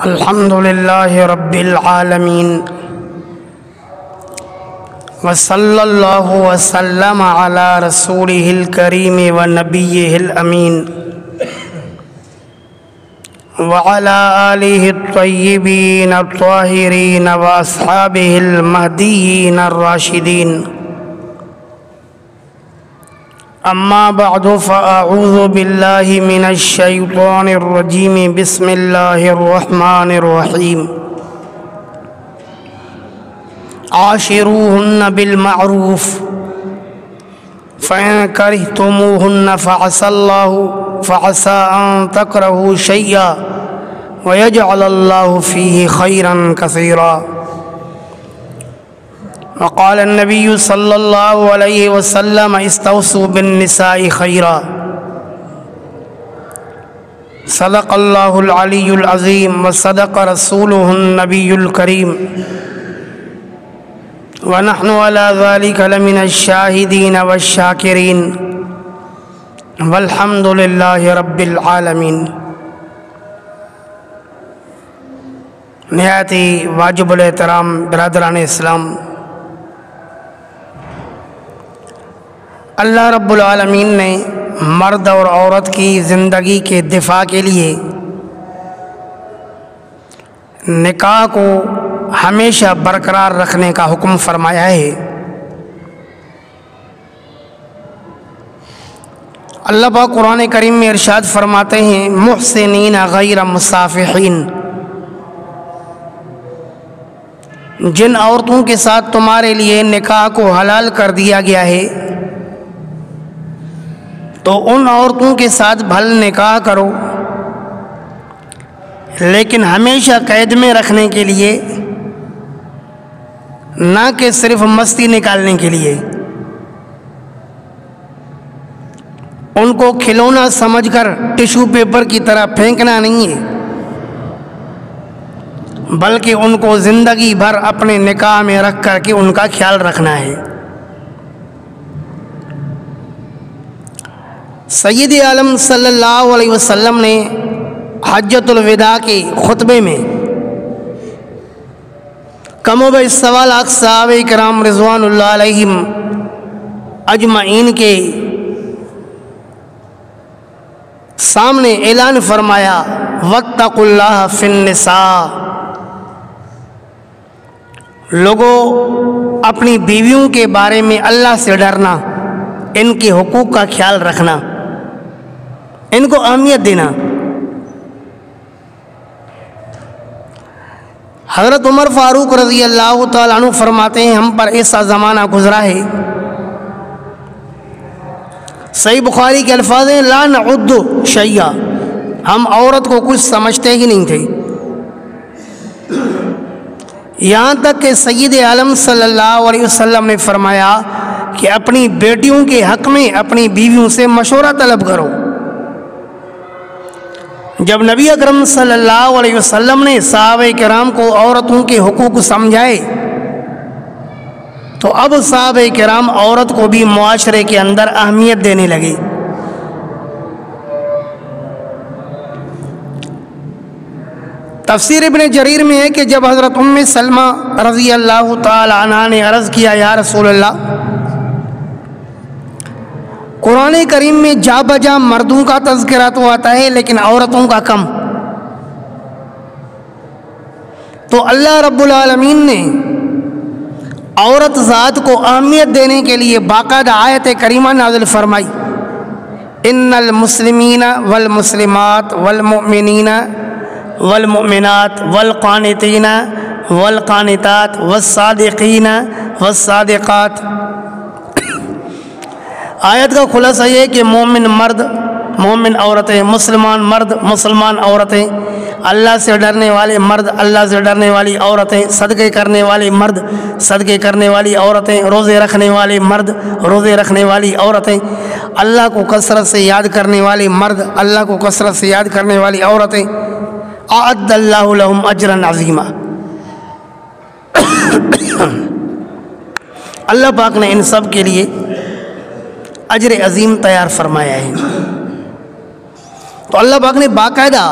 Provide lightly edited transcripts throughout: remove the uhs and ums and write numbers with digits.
الحمد للہ رب العالمین وصلی اللہ وسلم علی رسولہ الکریم ونبیہ الامین وعلی آلہ الطیبین الطاہرین واصحابہ المہدیین الراشدین اما بعد فاعوذ باللہ من الشیطان الرجیم بسم اللہ الرحمن الرحیم عاشروہن بالمعروف فإن کرہتموہن فعسى أن تکرہوا شیئا ویجعل اللہ فیہ خیرا کثیرا وقال النبی صلی اللہ علیہ وسلم استوصوا بالنساء خیرا صدق اللہ العلی العظیم وصدق رسولہ النبی الکریم ونحن على ذلك لمن الشاہدین والشاکرین والحمد للہ رب العالمین۔ نہایت ہی واجب الاحترام برادران اسلام، اللہ رب العالمین نے مرد اور عورت کی زندگی کے دفاع کے لیے نکاح کو ہمیشہ برقرار رکھنے کا حکم فرمایا ہے۔ اللہ پاک قرآن کریم میں ارشاد فرماتے ہیں محسنین غیر مصافحین، جن عورتوں کے ساتھ تمہارے لیے نکاح کو حلال کر دیا گیا ہے تو ان عورتوں کے ساتھ بھل نکاح کرو، لیکن ہمیشہ قید میں رکھنے کے لیے، نہ کہ صرف مستی نکالنے کے لیے۔ ان کو کھلونا سمجھ کر ٹیشو پیپر کی طرح پھینکنا نہیں ہے، بلکہ ان کو زندگی بھر اپنے نکاح میں رکھ کر کے ان کا خیال رکھنا ہے۔ سید عالم صلی اللہ علیہ وسلم نے حجۃ الوداع کے خطبے میں کم و بیش 1.25 لاکھ صحابہ کرام رضوان اللہ علیہم اجمعین کے سامنے اعلان فرمایا واتقوا اللہ فی النساء، لوگوں اپنی بیویوں کے بارے میں اللہ سے ڈرنا، ان کے حقوق کا خیال رکھنا، ان کو اہمیت دینا۔ حضرت عمر فاروق رضی اللہ تعالیٰ عنہ فرماتے ہیں ہم پر ایسا زمانہ گزرا ہے، صحیح بخاری کے الفاظ ہیں لا نعد شیئا، ہم عورت کو کچھ سمجھتے ہی نہیں تھے، یہاں تک کہ سید عالم صلی اللہ علیہ وسلم نے فرمایا کہ اپنی بیٹیوں کے حق میں اپنی بیویوں سے مشورہ طلب کرو۔ جب نبی اکرم صلی اللہ علیہ وسلم نے صحابہ کرام کو عورتوں کے حقوق سمجھائے تو اب صحابہ کرام عورت کو بھی معاشرے کے اندر اہمیت دینے لگے۔ تفسیر ابن جریر میں ہے کہ جب حضرت ام سلمہ رضی اللہ تعالی عنہا نے عرض کیا یا رسول اللہ، قرآن کریم میں جا بجا مردوں کا تذکرہ تو آتا ہے لیکن عورتوں کا کم، تو اللہ رب العالمین نے عورت ذات کو اہمیت دینے کے لیے باقاعدہ آیت کریمہ نازل فرمائی ان المسلمین والمسلمات والمؤمنین والمؤمنات والقانتین والقانتات والصادقین والصادقات۔ آیت کا خلاصہ یہ ہے کہ مومن مرد، مومن عورتیں، مسلمان مرد، مسلمان عورتیں، اللہ سے ڈرنے والے مرد، اللہ سے ڈرنے والی عورتیں، صدقے کرنے والے مرد، صدقے کرنے والی عورتیں، روزے رکھنے والے مرد، روزے رکھنے والی عورتیں، اللہ کو کثرت سے یاد کرنے والے مرد، اللہ کو کثرت سے یاد کرنے والی عورتیں، اعد اللہ لہم اجرا عظیما۔ اللہ پاک نے ان سب کے لیے اجر عظیم تیار فرمایا ہے۔ تو اللہ پاک نے باقاعدہ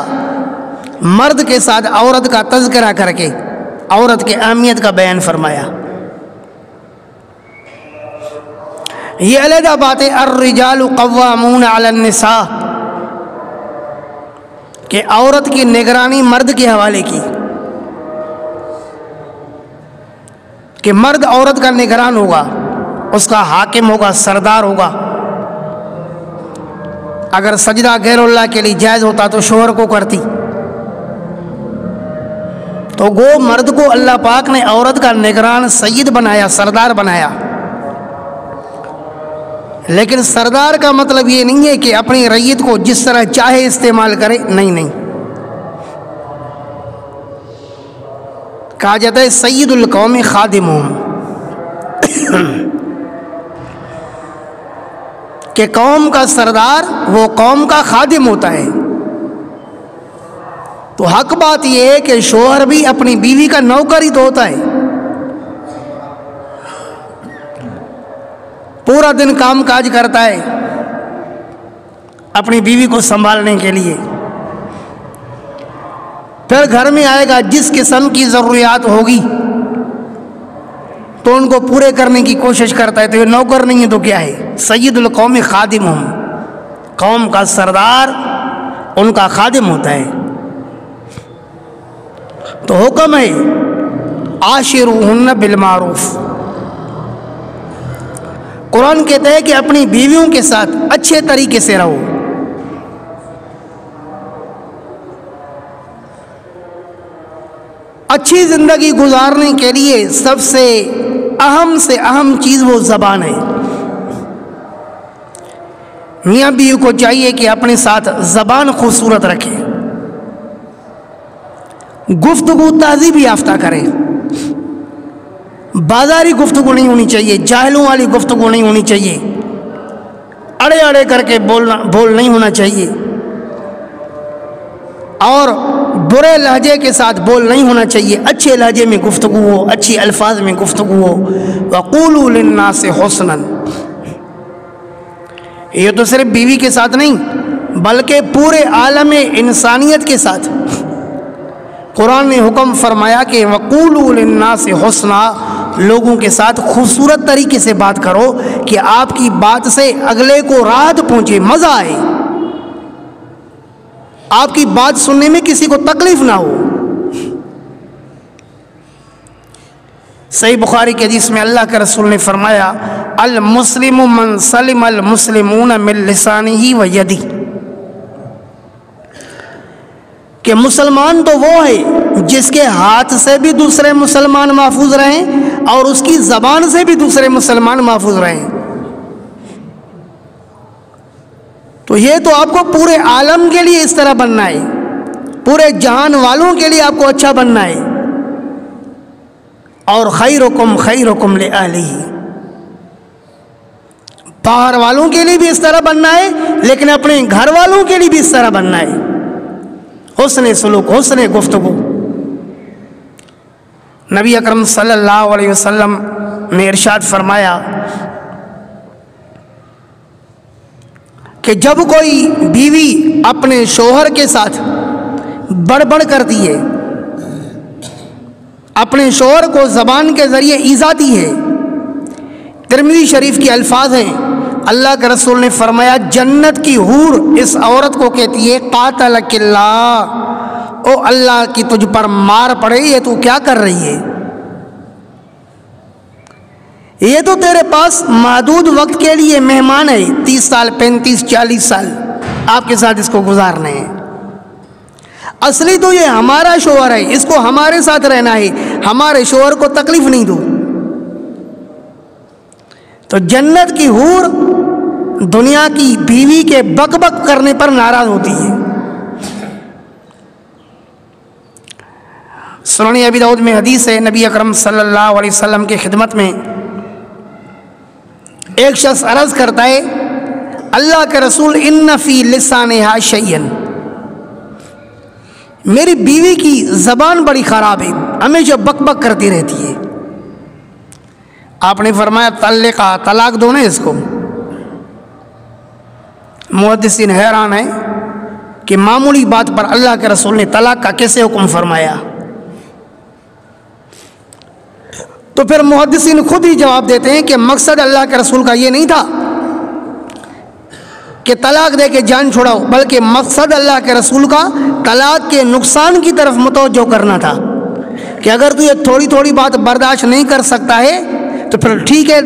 مرد کے ساتھ عورت کا تذکرہ کر کے عورت کی اہمیت کا بیان فرمایا۔ یہ علیحدہ بات ہے الرجال قوامون علی النساء کہ عورت کی نگرانی مرد کے حوالے کی، کہ مرد عورت کا نگران ہوگا، اس کا حاکم ہوگا، سردار ہوگا۔ اگر سجدہ غیر اللہ کے لیے جائز ہوتا تو شوہر کو کرتی، تو گو مرد کو اللہ پاک نے عورت کا نگران سید بنایا، سردار بنایا۔ لیکن سردار کا مطلب یہ نہیں ہے کہ اپنی رعیت کو جس طرح چاہے استعمال کرے، نہیں، کہا جاتا ہے سید القوم خادمہم، کہ قوم کا سردار وہ قوم کا خادم ہوتا ہے۔ تو حق بات یہ ہے کہ شوہر بھی اپنی بیوی کا نوکر ہی تو ہوتا ہے، پورا دن کام کاج کرتا ہے اپنی بیوی کو سنبھالنے کے لیے، پھر گھر میں آئے گا، جس قسم کی ضروریات ہوگی تو ان کو پورے کرنے کی کوشش کرتا ہے۔ تو یہ نوکر نہیں ہے تو کیا ہے؟ سید القوم خادمہم، قوم کا سردار ان کا خادم ہوتا ہے۔ تو حکم ہے عاشروہن بالمعروف، قرآن کہتا ہے کہ اپنی بیویوں کے ساتھ اچھے طریقے سے رہو۔ اچھی زندگی گزارنے کے لیے سب سے اہم چیز وہ زبان ہے۔ میاں بیوی کو چاہیے کہ اپنے ساتھ زبان خوبصورت رکھے، گفتگو تہذیب یافتہ کرے، بازاری گفتگو نہیں ہونی چاہیے، جاہلوں والی گفتگو نہیں ہونی چاہیے، اڑے اڑے کر کے بول نہیں ہونا چاہیے، اور برے لہجے کے ساتھ بول نہیں ہونا چاہیے، اچھے لہجے میں گفتگو ہو، اچھی الفاظ میں گفتگو ہو۔ وَقُولُوا لِلنَّاسِ حُسْنًا، یہ تو صرف بیوی کے ساتھ نہیں بلکہ پورے عالم انسانیت کے ساتھ قرآن نے حکم فرمایا کہ وَقُولُوا لِلنَّاسِ حُسْنًا، لوگوں کے ساتھ خوبصورت طریقے سے بات کرو کہ آپ کی بات سے اگلے کو راحت پہنچے، مزہ آئے، آپ کی بات سننے میں کسی کو تکلیف نہ ہو۔ صحیح بخاری کے حدیث میں اللہ کے رسول نے فرمایا المسلم من سلم المسلمون من لسانہ و یدہ، کہ مسلمان تو وہ ہے جس کے ہاتھ سے بھی دوسرے مسلمان محفوظ رہیں اور اس کی زبان سے بھی دوسرے مسلمان محفوظ رہیں۔ تو یہ تو آپ کو پورے عالم کے لیے اس طرح بننا ہے، پورے جہان والوں کے لیے آپ کو اچھا بننا ہے۔ اور خیرکم خیرکم لأہلہ، باہر والوں کے لیے بھی اس طرح بننا ہے لیکن اپنے گھر والوں کے لیے بھی اس طرح بننا ہے۔ حسن سلوک، حسن گفتگو۔ نبی اکرم صلی اللہ علیہ وسلم نے ارشاد فرمایا کہ جب کوئی بیوی اپنے شوہر کے ساتھ بڑبڑ کرتی ہے، اپنے شوہر کو زبان کے ذریعے ایذا دی ہے، ترمذی شریف کے الفاظ ہیں، اللہ کے رسول نے فرمایا جنت کی حور اس عورت کو کہتی ہے قاتلک اللہ، او اللہ کی تجھ پر مار پڑے، یہ تو کیا کر رہی ہے؟ یہ تو تیرے پاس محدود وقت کے لیے مہمان ہے، 30 سال 35 40 سال آپ کے ساتھ اس کو گزارنے ہیں، اصلی تو یہ ہمارا شوہر ہے، اس کو ہمارے ساتھ رہنا ہے، ہمارے شوہر کو تکلیف نہیں دو۔ تو جنت کی حور دنیا کی بیوی کے بک بک کرنے پر ناراض ہوتی ہے۔ سنن ابی داؤد میں حدیث ہے، نبی اکرم صلی اللہ علیہ وسلم کی خدمت میں ایک شخص عرض کرتا ہے اللہ کے رسول ان فی لسانہا شیئا، میری بیوی کی زبان بڑی خراب ہے، ہمیشہ بک بک کرتی رہتی ہے۔ آپ نے فرمایا طلقہ، طلاق دو نا اس کو۔ محدثین حیران ہیں کہ معمولی بات پر اللہ کے رسول نے طلاق کا کیسے حکم فرمایا؟ تو پھر محدثین خود ہی جواب دیتے ہیں کہ مقصد اللہ کے رسول کا یہ نہیں تھا کہ طلاق دے کے جان چھوڑاؤ، بلکہ مقصد اللہ کے رسول کا طلاق کے نقصان کی طرف متوجہ کرنا تھا کہ اگر تو یہ تھوڑی تھوڑی بات برداشت نہیں کر سکتا ہے تو پھر ٹھیک ہے،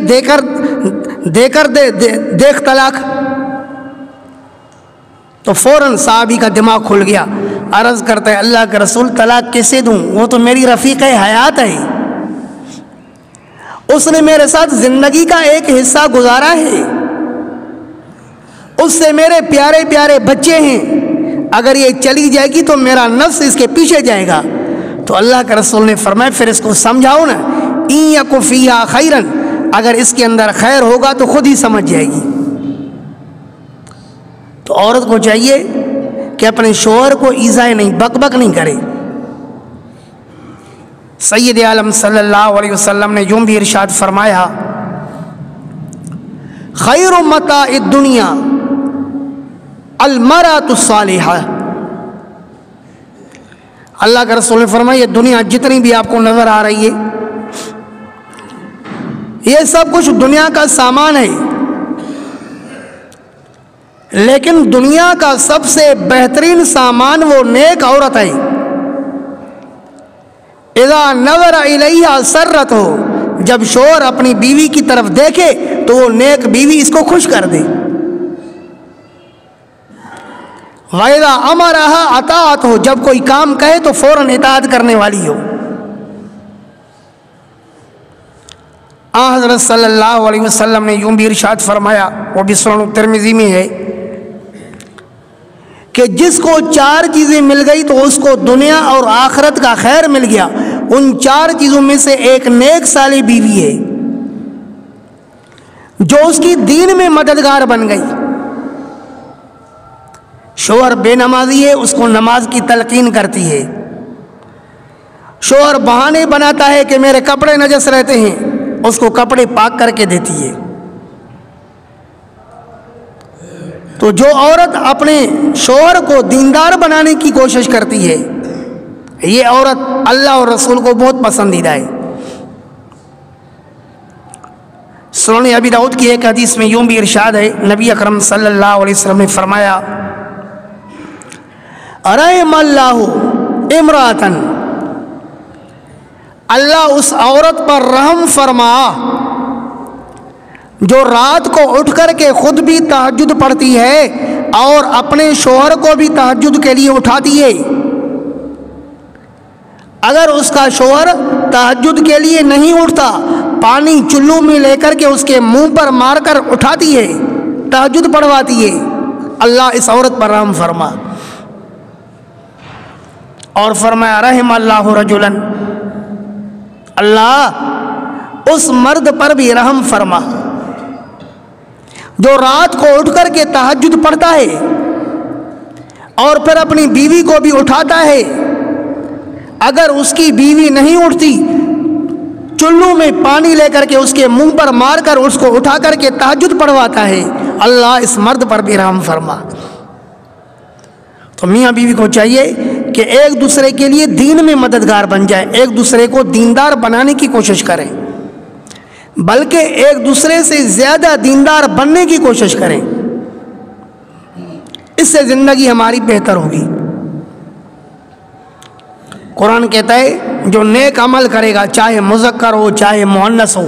دیکھ طلاق۔ تو فوراً صحابی کا دماغ کھل گیا، عرض کرتا ہے اللہ کے رسول طلاق کیسے دوں؟ وہ تو میری رفیق حیات ہے، اس نے میرے ساتھ زندگی کا ایک حصہ گزارا ہے، اس سے میرے پیارے پیارے بچے ہیں، اگر یہ چلی جائے گی تو میرا نفس اس کے پیچھے جائے گا۔ تو اللہ کے رسول نے فرمایا پھر اس کو سمجھاؤ نا، ان یک فیہا خیرن، اگر اس کے اندر خیر ہوگا تو خود ہی سمجھ جائے گی۔ تو عورت کو چاہیے کہ اپنے شوہر کو ایذائے نہیں، بک بک نہیں کرے۔ سید عالم صلی اللہ علیہ وسلم نے یوں بھی ارشاد فرمایا، خیر متاع الدنیا المرأۃ الصالحہ۔ اللہ کے رسول نے فرمایا یہ دنیا جتنی بھی آپ کو نظر آ رہی ہے یہ سب کچھ دنیا کا سامان ہے، لیکن دنیا کا سب سے بہترین سامان وہ نیک عورت ہے۔ اذا نظر الیہا سرت ہو، جب شوہر اپنی بیوی کی طرف دیکھے تو وہ نیک بیوی اس کو خوش کر دے۔ وَإِذَا أَمَرَهَا اطاعت ہو، جب کوئی کام کہے تو فوراً اطاعت کرنے والی ہو۔ حضرت صلی اللہ علیہ وسلم نے یوں بھی ارشاد فرمایا، وہ بھی سنن ترمذی میں ہے، کہ جس کو 4 چیزیں مل گئی تو اس کو دنیا اور آخرت کا خیر مل گیا۔ ان 4 چیزوں میں سے ایک نیک صالح بیوی ہے جو اس کی دین میں مددگار بن گئی۔ شوہر بے نمازی ہے، اس کو نماز کی تلقین کرتی ہے۔ شوہر بہانے بناتا ہے کہ میرے کپڑے نجس رہتے ہیں، اس کو کپڑے پاک کر کے دیتی ہے۔ تو جو عورت اپنے شوہر کو دیندار بنانے کی کوشش کرتی ہے یہ عورت اللہ اور رسول کو بہت پسندیدہ ہے۔ سنن ابی داؤد کی ایک حدیث میں یوں بھی ارشاد ہے، نبی اکرم صلی اللہ علیہ وسلم نے فرمایا، رحم اللہ امراتن، اللہ اس عورت پر رحم فرما جو رات کو اٹھ کر کے خود بھی تہجد پڑھتی ہے اور اپنے شوہر کو بھی تہجد کے لیے اٹھاتی ہے۔ اگر اس کا شوہر تہجد کے لیے نہیں اٹھتا، پانی چلو میں لے کر کے اس کے منہ پر مار کر اٹھاتی ہے، تہجد پڑھواتی ہے، اللہ اس عورت پر رحم فرما۔ اور فرمایا رحم اللہ رجلا، اللہ اس مرد پر بھی رحم فرما جو رات کو اٹھ کر کے تہجد پڑھتا ہے اور پھر اپنی بیوی کو بھی اٹھاتا ہے۔ اگر اس کی بیوی نہیں اٹھتی، چلو میں پانی لے کر کے اس کے منہ پر مار کر اس کو اٹھا کر کے تہجد پڑھواتا ہے، اللہ اس مرد پر بھی رحم فرما۔ تو میاں بیوی کو چاہیے کہ ایک دوسرے کے لیے دین میں مددگار بن جائے، ایک دوسرے کو دیندار بنانے کی کوشش کریں، بلکہ ایک دوسرے سے زیادہ دیندار بننے کی کوشش کریں، اس سے زندگی ہماری بہتر ہوگی۔ قرآن کہتا ہے جو نیک عمل کرے گا، چاہے مذکر ہو چاہے مؤنث ہو،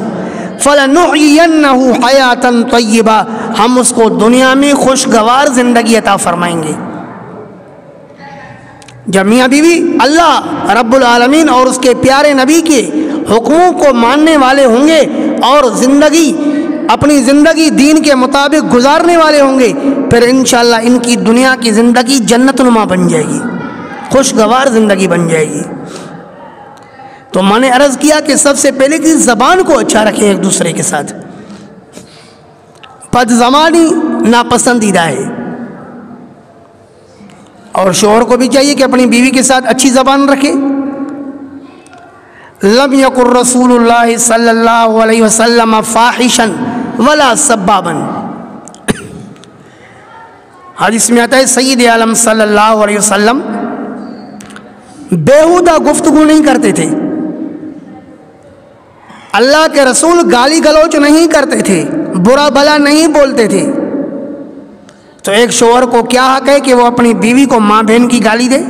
فَلَنُحْيِيَنَّهُ حَيَاةً طَيِّبَةً، ہم اس کو دنیا میں خوشگوار زندگی عطا فرمائیں گے۔ جب میاں بیوی اللہ رب العالمین اور اس کے پیارے نبی کے حکموں کو ماننے والے ہوں گے اور اپنی زندگی دین کے مطابق گزارنے والے ہوں گے، پھر انشاءاللہ ان کی دنیا کی زندگی جنت نما بن جائے گی، خوشگوار زندگی بن جائے گی۔ تو میں نے عرض کیا کہ سب سے پہلے کہ زبان کو اچھا رکھیں ایک دوسرے کے ساتھ، بد زبانی ناپسندیدہ ہے، اور شوہر کو بھی چاہیے کہ اپنی بیوی کے ساتھ اچھی زبان رکھے۔ لم یکن رسول اللہ صلی اللہ علیہ وسلم فاحشا ولا سبابا، حدیث میں آتا ہے سید عالم صلی اللہ علیہ وسلم بیہودہ گفتگو نہیں کرتے تھے، اللہ کے رسول گالی گلوچ نہیں کرتے تھے، برا بھلا نہیں بولتے تھے۔ تو ایک شوہر کو کیا حق ہے کہ وہ اپنی بیوی کو ماں بہن کی گالی دے؟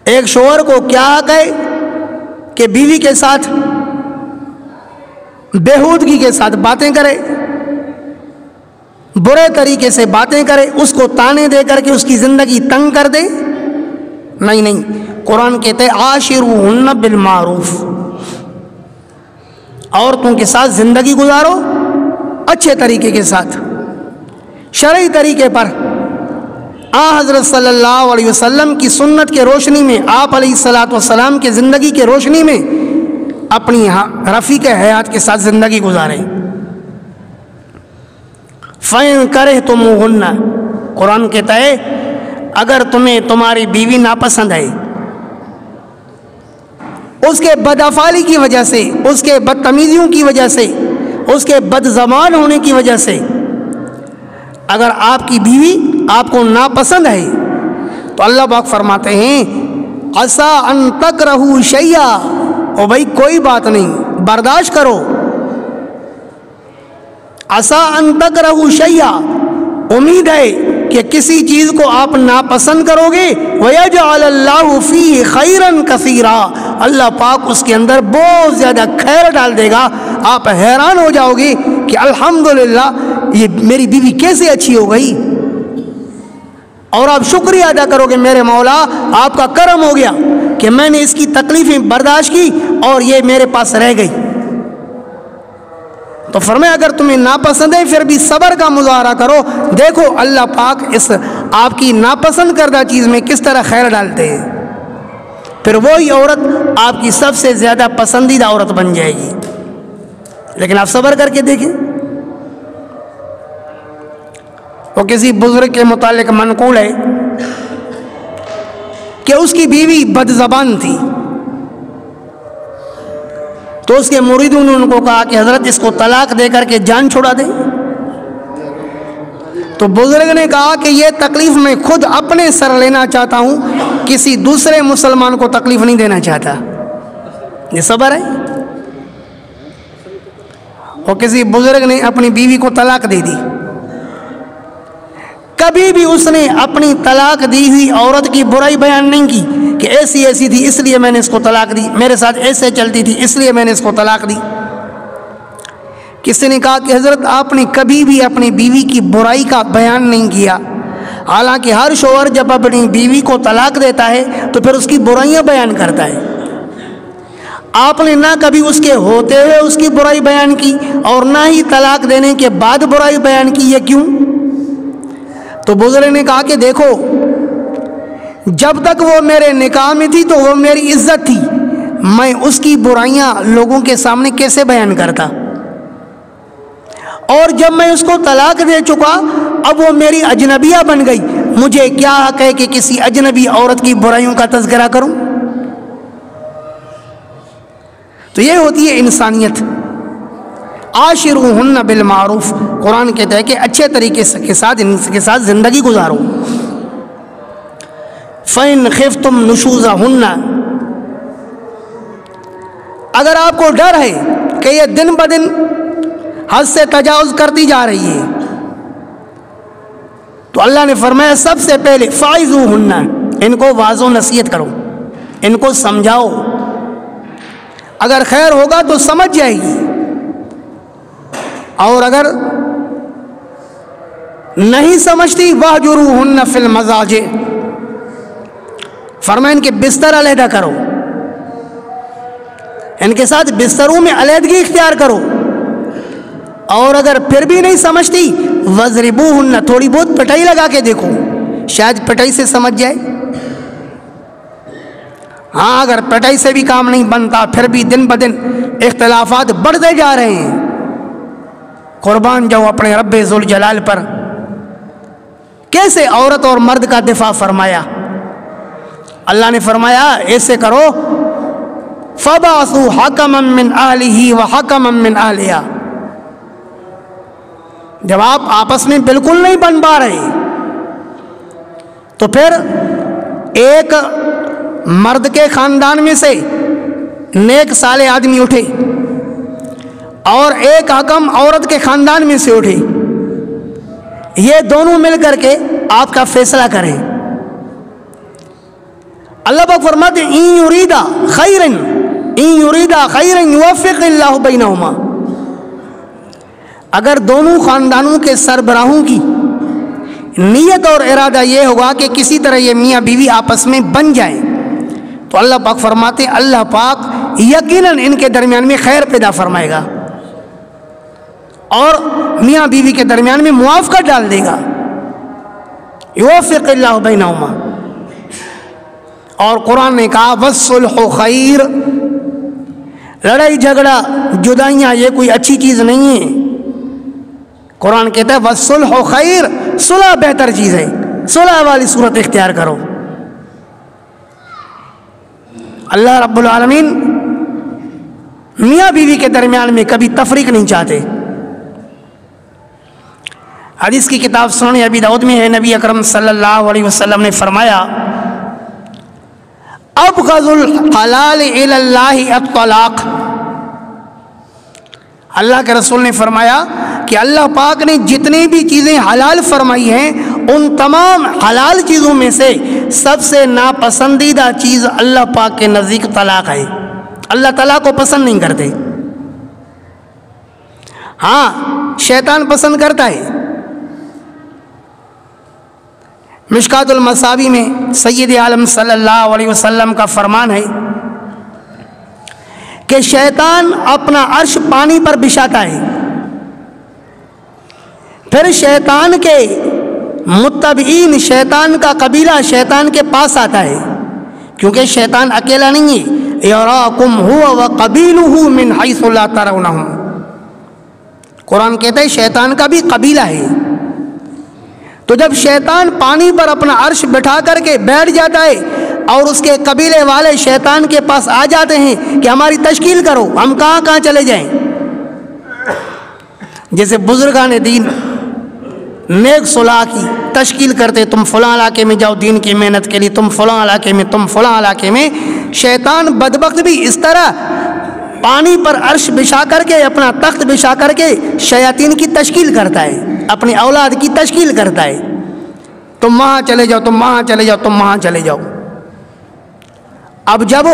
ایک شوہر کو کیا حق ہے کہ بیوی کے ساتھ بےہودگی کے ساتھ باتیں کرے، برے طریقے سے باتیں کرے، اس کو تانے دے کر کے اس کی زندگی تنگ کر دے؟ نہیں نہیں، قرآن کہتے ہیں عاشروہن بالمعروف، عورتوں کے ساتھ زندگی گزارو اچھے طریقے کے ساتھ، شرعی طریقے پر۔ حضرت صلی اللہ علیہ وسلم کی سنت کے روشنی میں، آپ علیہ الصلاۃ والسلام کی زندگی کے روشنی میں اپنی رفیق حیات کے ساتھ زندگی گزاریں۔ فَإِن كَرِهْتُمُوهُنَّ، قرآن کہتا ہے اگر تمہیں تمہاری بیوی ناپسند ہے، اس کے بدافعالی کی وجہ سے، اس کے بدتمیزیوں کی وجہ سے، اس کے بد زبان ہونے کی وجہ سے، اگر آپ کی بیوی آپ کو ناپسند ہے تو اللہ پاک فرماتے ہیں عسیٰ ان تکرہوا شیئا، او بھائی کوئی بات نہیں، برداشت کرو۔ عسیٰ ان تکرہوا شیئا، امید ہے کہ کسی چیز کو آپ ناپسند کرو گے، وَيَجْعَلَ اللَّهُ فِيهِ خَيْرًا كَثِيرًا، اللہ پاک اس کے اندر بہت زیادہ خیر ڈال دے گا۔ آپ حیران ہو جاؤ گے کہ الحمدللہ یہ میری بیوی کیسے اچھی ہو گئی، اور آپ شکریہ ادا کرو گے میرے مولا آپ کا کرم ہو گیا کہ میں نے اس کی تکلیفیں برداشت کی اور یہ میرے پاس رہ گئی۔ تو فرمایا اگر تمہیں ناپسند ہے پھر بھی صبر کا مظاہرہ کرو، دیکھو اللہ پاک اس آپ کی ناپسند کردہ چیز میں کس طرح خیر ڈالتے ہیں، پھر وہی عورت آپ کی سب سے زیادہ پسندیدہ عورت بن جائے گی۔ لیکن آپ صبر کر کے دیکھیں۔ وہ کسی بزرگ کے متعلق منقول ہے کہ اس کی بیوی بد زبان تھی، تو اس کے مریدوں نے ان کو کہا کہ حضرت اس کو طلاق دے کر کے جان چھڑا دیں۔ تو بزرگ نے کہا کہ یہ تکلیف میں خود اپنے سر لینا چاہتا ہوں، کسی دوسرے مسلمان کو تکلیف نہیں دینا چاہتا۔ یہ صبر ہے۔ وہ کسی بزرگ نے اپنی بیوی کو طلاق دے دی، کبھی بھی اس نے اپنی طلاق دی ہوئی عورت کی برائی بیان نہیں کی کہ ایسی ایسی تھی اس لیے میں نے اس کو طلاق دی، میرے ساتھ ایسے چلتی تھی اس لیے میں نے اس کو طلاق دی۔ کسی نے کہا کہ حضرت آپ نے کبھی بھی اپنی بیوی کی برائی کا بیان نہیں کیا، حالانکہ ہر شوہر جب اپنی بیوی کو طلاق دیتا ہے تو پھر اس کی برائیاں بیان کرتا ہے، آپ نے نہ کبھی اس کے ہوتے ہوئے اس کی برائی بیان کی اور نہ ہی طلاق دینے کے بعد برائی بیان کی، یہ کیوں؟ تو بزرگ نے کہا کہ دیکھو جب تک وہ میرے نکاح میں تھی تو وہ میری عزت تھی، میں اس کی برائیاں لوگوں کے سامنے کیسے بیان کرتا، اور جب میں اس کو طلاق دے چکا اب وہ میری اجنبیہ بن گئی، مجھے کیا حق ہے کہ کسی اجنبی عورت کی برائیوں کا تذکرہ کروں؟ تو یہ ہوتی ہے انسانیت۔ عاشروہن بالمعروف، قرآن کہتا ہے کہ اچھے طریقے کے ساتھ ان کے ساتھ زندگی گزارو۔ فَإِنْ خِفْتُمْ نُشُوزَهُنَّ، اگر آپ کو ڈر ہے کہ یہ دن بدن حد سے تجاوز کرتی جا رہی ہے تو اللہ نے فرمایا سب سے پہلے فَعِظُوهُنَّ، ان کو واعظ و نصیحت کرو، ان کو سمجھاؤ، اگر خیر ہوگا تو سمجھ جائے گی، اور اگر نہیں سمجھتی وَاهْجُرُوهُنَّ فِي الْمَضَاجِعِ، فرمایا ان کے بستر علیحدہ کرو، ان کے ساتھ بستروں میں علیحدگی اختیار کرو، اور اگر پھر بھی نہیں سمجھتی وَاضْرِبُوهُنَّ، تھوڑی بہت پٹائی لگا کے دیکھو، شاید پٹائی سے سمجھ جائے۔ ہاں اگر پٹائی سے بھی کام نہیں بنتا پھر بھی دن بدن اختلافات بڑھتے جا رہے ہیں، قربان جاؤ اپنے رب ذوالجلال پر، کیسے عورت اور مرد کا دفاع فرمایا۔ اللہ نے فرمایا ایسے کرو فَبَعْثُوا حَكَمًا مِّنْ أَهْلِهِ وَحَكَمًا مِّنْ أَهْلِهَا، جب آپ آپس میں بالکل نہیں بن پا رہے تو پھر ایک مرد کے خاندان میں سے نیک صالح آدمی اٹھے اور ایک حکم عورت کے خاندان میں سے اٹھے، یہ دونوں مل کر کے آپ کا فیصلہ کریں۔ اللہ پاک فرماتے ہیں ان یریدا خیرا یوفق اللہ بینہما، اگر دونوں خاندانوں کے سربراہوں کی نیت اور ارادہ یہ ہوگا کہ کسی طرح یہ میاں بیوی آپس میں بن جائیں تو اللہ پاک فرماتے ہیں اللہ پاک یقیناً ان کے درمیان میں خیر پیدا فرمائے گا اور میاں بیوی کے درمیان میں موافقت ڈال دے گا۔ یوفق اللہ بینہما، اور قرآن نے کہا والصلح خیر، لڑائی جھگڑا جدائیاں یہ کوئی اچھی چیز نہیں ہے۔ قرآن کہتا ہے والصلح خیر، صلح بہتر چیز ہے، صلح والی صورت اختیار کرو۔ اللہ رب العالمین میاں بیوی کے درمیان میں کبھی تفریق نہیں چاہتے۔ حدیث کی کتاب سنن ابی داؤد میں ہے، نبی اکرم صلی اللہ علیہ وسلم نے فرمایا ابغض الحلال الی اللہ الطلاق، اللہ کے رسول نے فرمایا کہ اللہ پاک نے جتنی بھی چیزیں حلال فرمائی ہیں ان تمام حلال چیزوں میں سے سب سے ناپسندیدہ چیز اللہ پاک کے نزدیک طلاق ہے۔ اللہ طلاق کو پسند نہیں کرتے، ہاں شیطان پسند کرتا ہے۔ مشکات المصابی میں سید عالم صلی اللہ علیہ وسلم کا فرمان ہے کہ شیطان اپنا عرش پانی پر بچھاتا ہے، پھر شیطان کے متبعین، شیطان کا قبیلہ شیطان کے پاس آتا ہے، کیونکہ شیطان اکیلا نہیں ہے، یراکم ہوا وقبیلہ من حیث لا ترونہم، قرآن کہتا ہے شیطان کا بھی قبیلہ ہے۔ تو جب شیطان پانی پر اپنا عرش بٹھا کر کے بیٹھ جاتا ہے اور اس کے قبیلے والے شیطان کے پاس آ جاتے ہیں کہ ہماری تشکیل کرو، ہم کہاں کہاں چلے جائیں، جیسے بزرگان دین نیک صلاح کی تشکیل کرتے، تم فلاں علاقے میں جاؤ دین کی محنت کے لیے، تم فلاں علاقے میں، تم فلاں علاقے میں۔ شیطان بدبخت بھی اس طرح پانی پر عرش بچھا کر کے، اپنا تخت بچھا کر کے شیاطین کی تشکیل کرتا ہے، اپنی اولاد کی تشکیل کرتا ہے، تم وہاں چلے جاؤ، تم وہاں چلے جاؤ، تم وہاں چلے جاؤ۔ اب جب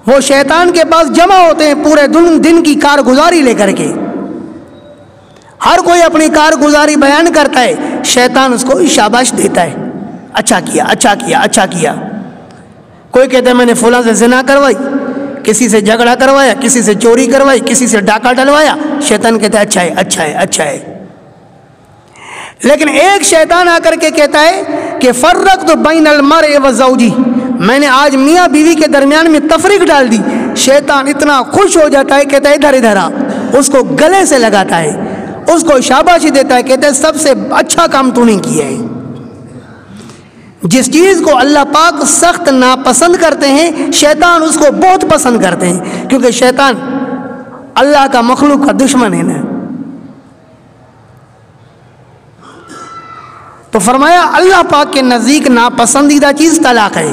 وہ شیطان کے پاس جمع ہوتے ہیں پورے دن کی کارگزاری لے کر کے، ہر کوئی اپنی کارگزاری بیان کرتا ہے، شیطان اس کو شاباش دیتا ہے، اچھا کیا، اچھا کیا، اچھا کیا۔ کوئی کہتا ہے میں نے فلاں سے زنا کروائی، کسی سے جھگڑا کروایا، کسی سے چوری کروائی، کسی سے ڈاکہ ڈلوایا، شیطان کہتا ہے اچھا ہے، اچھا ہے، اچھا ہے۔ لیکن ایک شیطان آ کر کے کہتا ہے کہ فرقت بین المرء وزوجہ، میں نے آج میاں بیوی کے درمیان میں تفریق ڈال دی۔ شیطان اتنا خوش ہو جاتا ہے، کہتا ہے ادھر ادھر آ، اس کو گلے سے لگاتا ہے، اس کو شاباشی دیتا ہے، کہتا ہے سب سے اچھا کام تو نے کیا ہے۔ جس چیز کو اللہ پاک سخت ناپسند کرتے ہیں شیطان اس کو بہت پسند کرتے ہیں، کیونکہ شیطان اللہ کا مخلوق کا دشمن ہے نا۔ تو فرمایا اللہ پاک کے نزدیک ناپسندیدہ چیز طلاق ہے۔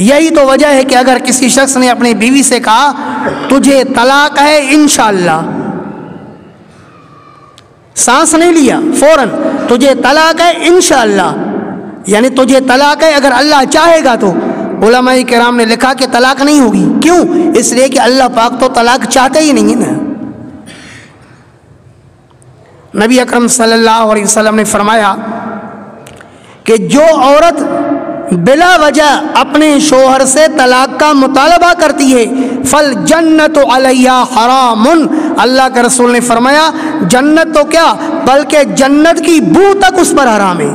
یہی تو وجہ ہے کہ اگر کسی شخص نے اپنی بیوی سے کہا تجھے طلاق ہے انشاءاللہ، سانس نہیں لیا، فوراً تجھے طلاق ہے انشاءاللہ، یعنی تجھے طلاق ہے اگر اللہ چاہے گا تو۔ علماء کرام نے لکھا کہ طلاق نہیں ہوگی، کیوں؟ اس لیے کہ اللہ پاک تو طلاق چاہتے ہی نہیں ہے نا۔ نبی اکرم صلی اللہ علیہ وسلم نے فرمایا کہ جو عورت بلا وجہ اپنے شوہر سے طلاق کا مطالبہ کرتی ہے فالجنت علیہا حرام، اللہ کے رسول نے فرمایا جنت تو کیا بلکہ جنت کی بو تک اس پر حرام ہے۔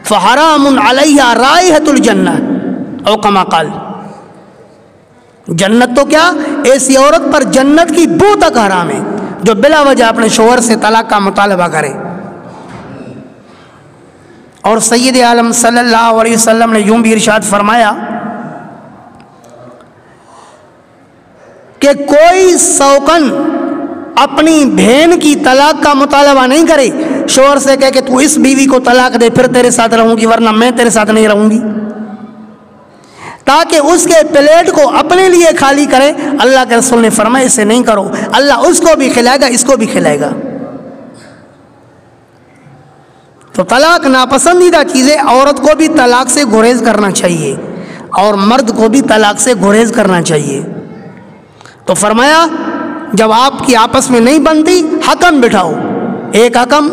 فحرام علیہا رائحۃ الجنہ او کما قال، جنت تو کیا ایسی عورت پر جنت کی بو تک حرام ہے جو بلا وجہ اپنے شوہر سے طلاق کا مطالبہ کرے۔ اور سید عالم صلی اللہ علیہ وسلم نے یوں بھی ارشاد فرمایا کہ کوئی سوکن اپنی بہن کی طلاق کا مطالبہ نہیں کرے، شوہر سے کہے کہ تو اس بیوی کو طلاق دے پھر تیرے ساتھ رہوں گی ورنہ میں تیرے ساتھ نہیں رہوں گی، تاکہ اس کے پلیٹ کو اپنے لیے خالی کرے۔ اللہ کے رسول نے فرمایا اسے نہیں کرو، اللہ اس کو بھی کھلائے گا اس کو بھی کھلائے گا۔ تو طلاق ناپسندیدہ چیزیں، عورت کو بھی طلاق سے گریز کرنا چاہیے اور مرد کو بھی طلاق سے گریز کرنا چاہیے۔ تو فرمایا جب آپ کی آپس میں نہیں بنتی حکم بٹھاؤ، ایک حکم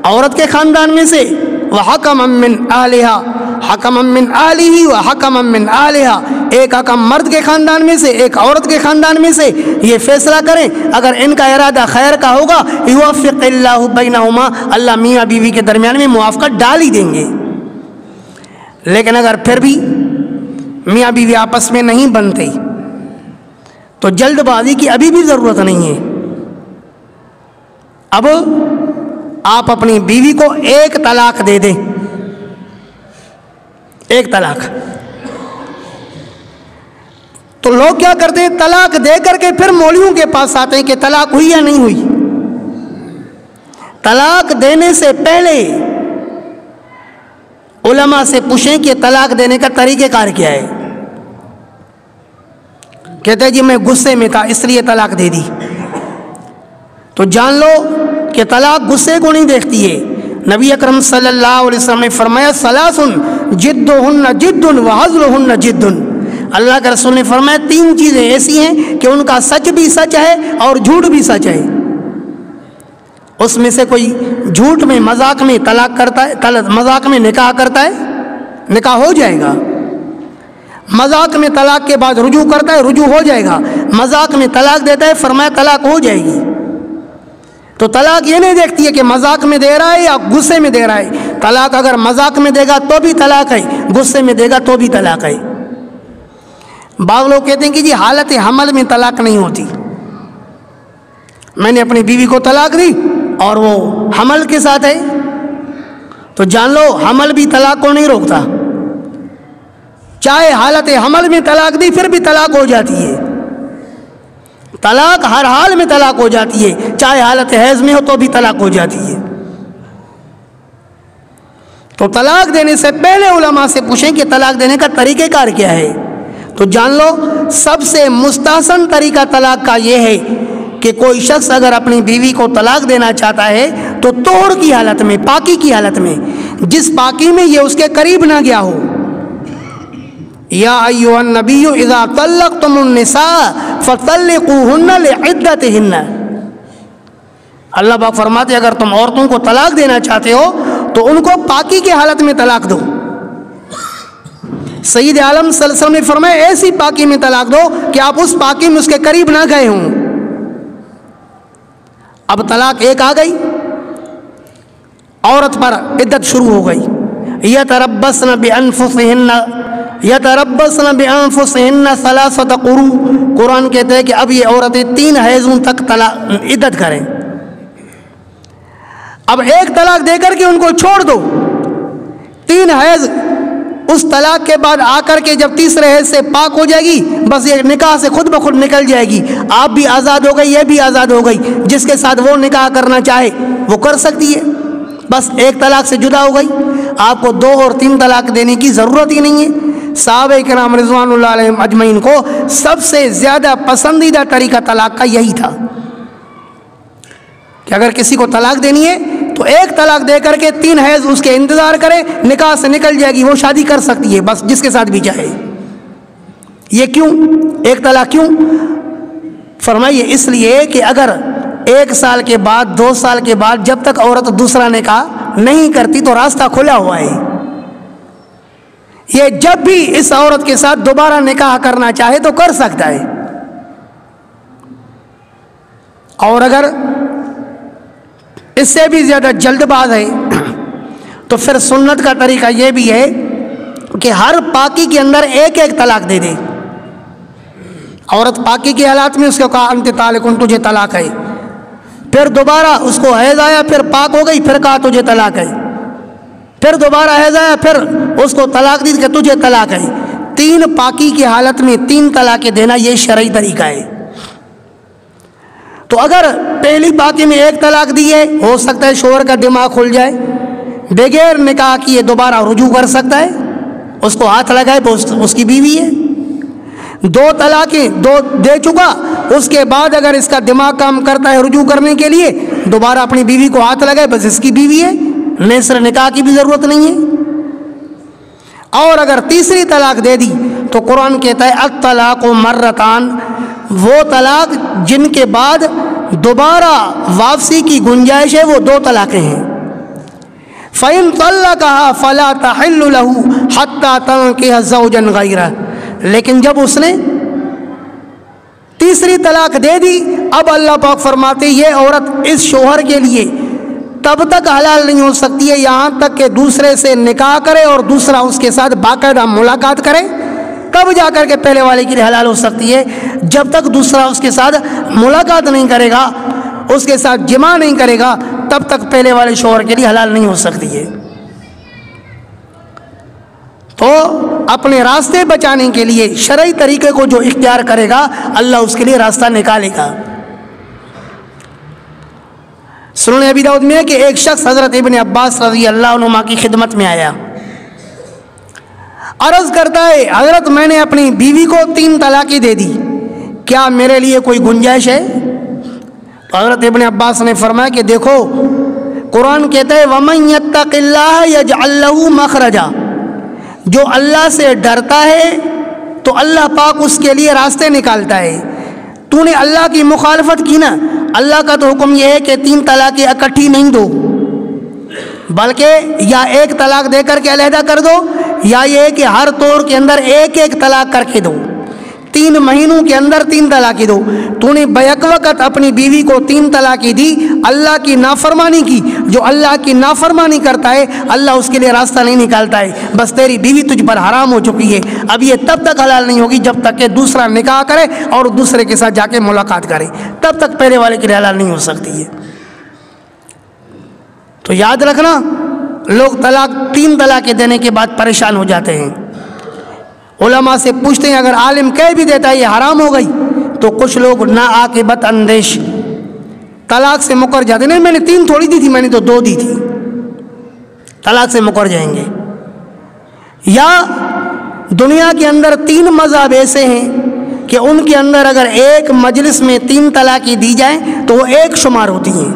عورت کے خاندان میں سے، وحکما من اہلہا، حکما من اہلہ وحکما من اہلہا، ایک حکم مرد کے خاندان میں سے ایک عورت کے خاندان میں سے، یہ فیصلہ کریں اگر ان کا ارادہ خیر کا ہوگا یوفق اللہ بینہما، اللہ میاں بیوی کے درمیان میں موافقت ڈال ہی دیں گے۔ لیکن اگر پھر بھی میاں بیوی آپس میں نہیں بنتے تو جلد بازی کی ابھی بھی ضرورت نہیں ہے۔ اب آپ اپنی بیوی کو ایک طلاق دے دیں، ایک طلاق۔ تو لوگ کیا کرتے ہیں، طلاق دے کر کے پھر مولویوں کے پاس آتے ہیں کہ طلاق ہوئی یا نہیں ہوئی۔ طلاق دینے سے پہلے علماء سے پوچھیں کہ طلاق دینے کا طریقہ کار کیا ہے۔ کہتے ہیں جی میں غصے میں تھا اس لیے طلاق دے دی، تو جان لو کہ طلاق غصے کو نہیں دیکھتی ہے۔ نبی اکرم صلی اللہ علیہ وسلم نے فرمایا ثلاثن جدہن جد وہزلہن جد، اللہ کے رسول نے فرمایا تین چیزیں ایسی ہیں کہ ان کا سچ بھی سچ ہے اور جھوٹ بھی سچ ہے۔ اس میں سے کوئی جھوٹ میں مذاق میں طلاق کرتا ہے، مذاق میں نکاح کرتا ہے، نکاح ہو جائے گا۔ مذاق میں طلاق کے بعد رجوع کرتا ہے، رجوع ہو جائے گا۔ مذاق میں طلاق دیتا ہے، فرمایا طلاق ہو جائے گی۔ تو طلاق یہ نہیں دیکھتی ہے کہ مذاق میں دے رہا ہے یا غصے میں دے رہا ہے، طلاق اگر مذاق میں دے گا تو بھی طلاق ہے، غصے میں دے گا تو بھی طلاق ہے۔ بعض لوگ کہتے ہیں کہ جی حالت حمل میں طلاق نہیں ہوتی، میں نے اپنی بیوی کو طلاق دی اور وہ حمل کے ساتھ ہے، تو جان لو حمل بھی طلاق کو نہیں روکتا، چاہے حالت حمل میں طلاق دی پھر بھی طلاق ہو جاتی ہے۔ طلاق ہر حال میں طلاق ہو جاتی ہے، چاہے حالت حیض میں ہو تو بھی طلاق ہو جاتی ہے۔ تو طلاق دینے سے پہلے علماء سے پوچھیں کہ طلاق دینے کا طریقہ کار کیا ہے۔ تو جان لو سب سے مستحسن طریقہ طلاق کا یہ ہے کہ کوئی شخص اگر اپنی بیوی کو طلاق دینا چاہتا ہے تو طہر کی حالت میں، پاکی کی حالت میں، جس پاکی میں یہ اس کے قریب نہ گیا ہو۔ یا ایھا النبی اذا طلقتم النساء فطلقوہن لعدتہن، اللہ پاک فرماتے اگر تم عورتوں کو طلاق دینا چاہتے ہو تو ان کو پاکی کی حالت میں طلاق دو۔ سید عالم صلی اللہ علیہ وسلم نے فرمایا ایسی پاکی میں طلاق دو کہ آپ اس پاکی میں اس کے قریب نہ گئے ہوں۔ اب طلاق ایک آ گئی، عورت پر عدت شروع ہو گئی۔ یتربصن بانفسہن ثلاثۃ قروء، قرآن کہتے ہیں کہ اب یہ عورتیں 3 حیضوں تک عدت کریں۔ اب ایک طلاق دے کر کے ان کو چھوڑ دو، 3 حیض اس طلاق کے بعد آ کر کے جب تیسرے حیض سے پاک ہو جائے گی بس یہ نکاح سے خود بخود نکل جائے گی، آپ بھی آزاد ہو گئی، یہ بھی آزاد ہو گئی، جس کے ساتھ وہ نکاح کرنا چاہے وہ کر سکتی ہے، بس ایک طلاق سے جدا ہو گئی۔ آپ کو 2 اور 3 طلاق دینے کی ضرورت ہی نہیں ہے۔ صحابہ کرام رضوان اللہ علیہم اجمعین کو سب سے زیادہ پسندیدہ طریقہ طلاق کا یہی تھا کہ اگر کسی کو طلاق دینی ہے تو ایک طلاق دے کر کے 3 حیض اس کے انتظار کرے، نکاح سے نکل جائے گی، وہ شادی کر سکتی ہے بس جس کے ساتھ بھی چاہے۔ یہ کیوں ایک طلاق کیوں؟ فرمائیے اس لیے کہ اگر 1 سال کے بعد 2 سال کے بعد جب تک عورت دوسرا نکاح نہیں کرتی تو راستہ کھلا ہوا ہے، یہ جب بھی اس عورت کے ساتھ دوبارہ نکاح کرنا چاہے تو کر سکتا ہے۔ اور اگر اس سے بھی زیادہ جلد باز ہے تو پھر سنت کا طریقہ یہ بھی ہے کہ ہر پاکی کے اندر ایک ایک طلاق دے دے۔ عورت پاکی کے حالات میں اس کو کہا انت طالقن، تجھے طلاق ہے، پھر دوبارہ اس کو حیض آیا، پھر پاک ہو گئی، پھر کہا تجھے طلاق ہے، پھر دوبارہ حیض آیا، پھر اس کو طلاق دی کہ تجھے طلاق ہے۔ 3 پاکی کی حالت میں 3 طلاقیں دینا یہ شرعی طریقہ ہے۔ تو اگر پہلی باقی میں ایک طلاق دی ہے، ہو سکتا ہے شوہر کا دماغ کھل جائے، بغیر نکاح کیے دوبارہ رجوع کر سکتا ہے، اس کو ہاتھ لگائے تو اس کی بیوی ہے۔ دو طلاقیں دو دے چکا، اس کے بعد اگر اس کا دماغ کام کرتا ہے رجوع کرنے کے لیے، دوبارہ اپنی بیوی کو ہاتھ لگائے، بس اس کی بیوی ہے، نصر نکاح کی بھی ضرورت نہیں ہے۔ اور اگر تیسری طلاق دے دی تو قرآن کہتا ہے الطلاق مرتان، وہ طلاق جن کے بعد دوبارہ واپسی کی گنجائش ہے وہ دو طلاقیں ہیں۔ فَإِن طَلَّقَهَا فَلَا تَحِلُّ لَهُ حَتَّى تَنكِحَ زَوْجًا غَيْرَهُ، لیکن جب اس نے تیسری طلاق دے دی، اب اللہ پاک فرماتے یہ عورت اس شوہر کے لیے تب تک حلال نہیں ہو سکتی ہے یہاں تک کہ دوسرے سے نکاح کرے اور دوسرا اس کے ساتھ باقاعدہ ملاقات کرے، تب جا کر کے پہلے والے کے لیے حلال ہو سکتی ہے۔ جب تک دوسرا اس کے ساتھ ملاقات نہیں کرے گا، اس کے ساتھ جماع نہیں کرے گا، تب تک پہلے والے شوہر کے لیے حلال نہیں ہو سکتی ہے۔ تو اپنے راستے بچانے کے لیے شرعی طریقے کو جو اختیار کرے گا، اللہ اس کے لیے راستہ نکالے گا۔ سنن ابی داؤد میں ہے کہ ایک شخص حضرت ابن عباس رضی اللہ عنہما کی خدمت میں آیا، عرض کرتا ہے حضرت میں نے اپنی بیوی کو 3 طلاقیں دے دی، کیا میرے لیے کوئی گنجائش ہے؟ تو حضرت ابن عباس نے فرمایا کہ دیکھو قرآن کہتا ہے وَمَن يَتَّقِ اللَّهَ يَجْعَلْ لَهُ مَخْرَجًا، جو اللہ سے ڈرتا ہے تو اللہ پاک اس کے لیے راستے نکالتا ہے۔ تو نے اللہ کی مخالفت کی نا، اللہ کا تو حکم یہ ہے کہ 3 طلاقیں اکٹھی نہیں دو، بلکہ یا ایک طلاق دے کر کے علیحدہ کر دو، یا یہ ہے کہ ہر طور کے اندر ایک ایک طلاق کر کے دو، 3 مہینوں کے اندر 3 طلاقیں دو۔ تو نے بیک وقت اپنی بیوی کو 3 طلاقیں دی، اللہ کی نافرمانی کی۔ جو اللہ کی نافرمانی کرتا ہے اللہ اس کے لیے راستہ نہیں نکالتا ہے، بس تیری بیوی تجھ پر حرام ہو چکی ہے، اب یہ تب تک حلال نہیں ہوگی جب تک کہ دوسرا نکاح کرے اور دوسرے کے ساتھ جا کے ملاقات کرے، تب تک پہلے والے کے لیے حلال نہیں ہو سکتی ہے۔ تو یاد رکھنا، لوگ 3 طلاقیں دینے کے بعد پریشان ہو جاتے ہیں، علماء سے پوچھتے ہیں اگر عالم کہہ بھی دیتا ہے یہ حرام ہو گئی، تو کچھ لوگ ناعاقبت اندیش طلاق سے مکر جاتے ہیں، نہیں میں نے 3 تھوڑی دی تھی، میں نے تو 2 دی تھی، طلاق سے مکر جائیں گے۔ یا دنیا کے اندر 3 مذہب ایسے ہیں کہ ان کے اندر اگر ایک مجلس میں 3 طلاقیں دی جائیں تو وہ ایک شمار ہوتی ہیں۔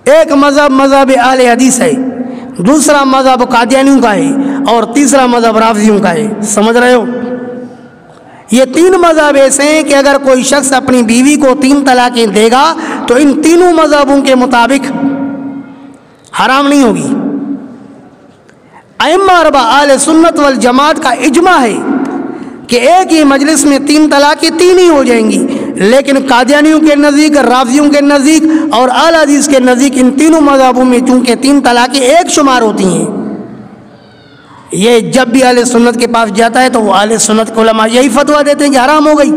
ایک مذہب اہل حدیث ہے، دوسرا مذہب قادیانیوں کا ہے، اور تیسرا مذہب رافضیوں کا ہے۔ سمجھ رہے ہو؟ یہ 3 مذہب ایسے ہیں کہ اگر کوئی شخص اپنی بیوی کو 3 طلاقیں دے گا تو ان تینوں مذہبوں کے مطابق حرام نہیں ہوگی۔ ائمہ 4 اہل سنت والجماعت کا اجماع ہے کہ ایک ہی مجلس میں 3 طلاقیں 3 ہی ہو جائیں گی، لیکن قادیانیوں کے نزدیک، رافضیوں کے نزدیک اور اہل حدیث کے نزدیک ان تینوں مذہبوں میں چونکہ 3 طلاقیں ایک شمار ہوتی ہیں، یہ جب بھی اہل سنت کے پاس جاتا ہے تو وہ اہل سنت کے علماء یہی فتویٰ دیتے ہیں کہ حرام ہو گئی۔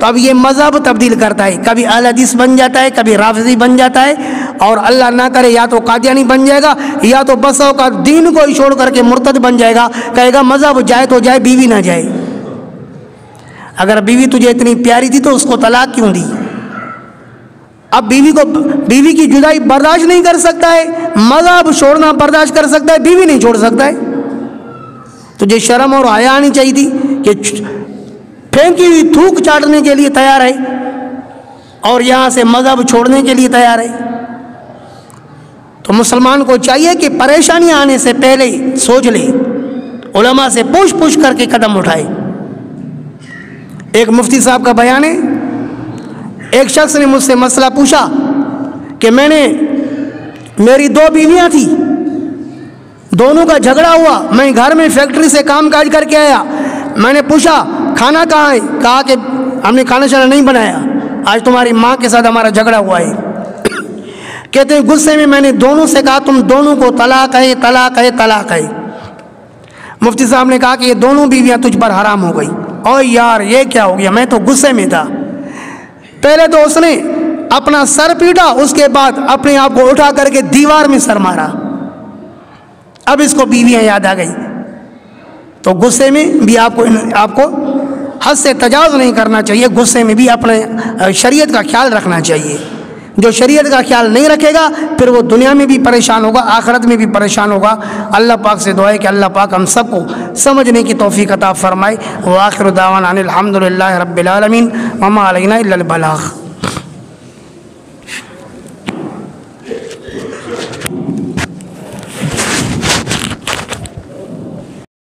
تو اب یہ مذہب تبدیل کرتا ہے، کبھی اہل حدیث بن جاتا ہے، کبھی رافضی بن جاتا ہے، اور اللہ نہ کرے یا تو قادیانی بن جائے گا یا تو بس کا دین کو ہی چھوڑ کر کے مرتد بن جائے گا، کہے گا مذہب جائے تو جائے، بیوی نہ جائے۔ اگر بیوی تجھے اتنی پیاری تھی تو اس کو طلاق کیوں دی؟ اب بیوی کی جدائی برداشت نہیں کر سکتا ہے، مذہب چھوڑنا برداشت کر سکتا ہے، بیوی نہیں چھوڑ سکتا ہے۔ تجھے شرم اور حیا آنی چاہیے تھی کہ پھینکی ہوئی تھوک چاٹنے کے لیے تیار ہے اور یہاں سے مذہب چھوڑنے کے لیے تیار ہے۔ تو مسلمان کو چاہیے کہ پریشانیاں آنے سے پہلے سوچ لے، علماء سے پوچھ کر کے قدم اٹھائے۔ ایک مفتی صاحب کا بیان ہے، ایک شخص نے مجھ سے مسئلہ پوچھا کہ میری 2 بیویاں تھیں، دونوں کا جھگڑا ہوا، میں گھر میں فیکٹری سے کام کاج کر کے آیا، میں نے پوچھا کھانا کہاں ہے؟ کہا کہ ہم نے کھانا شانا نہیں بنایا، آج تمہاری ماں کے ساتھ ہمارا جھگڑا ہوا ہے۔ کہتے ہیں غصے میں نے دونوں سے کہا تم دونوں کو طلاق ہے، طلاق ہے، طلاق ہے۔ مفتی صاحب نے کہا کہ یہ دونوں بیویاں تجھ پر حرام ہو گئی۔ اور یار یہ کیا ہو گیا، میں تو غصے میں تھا۔ پہلے تو اس نے اپنا سر پیٹا، اس کے بعد اپنے آپ کو اٹھا کر کے دیوار میں سر مارا، اب اس کو بیویاں یاد آ گئی، تو غصے میں بھی آپ کو حد سے تجاوز نہیں کرنا چاہیے، غصے میں بھی اپنے شریعت کا خیال رکھنا چاہیے۔ جو شریعت کا خیال نہیں رکھے گا پھر وہ دنیا میں بھی پریشان ہوگا، آخرت میں بھی پریشان ہوگا۔ اللہ پاک سے دعا ہے کہ اللہ پاک ہم سب کو سمجھنے کی توفیق عطا فرمائے۔ وآخر دعوانا ان الحمد للہ رب العالمین وما علینا الا البلاغ۔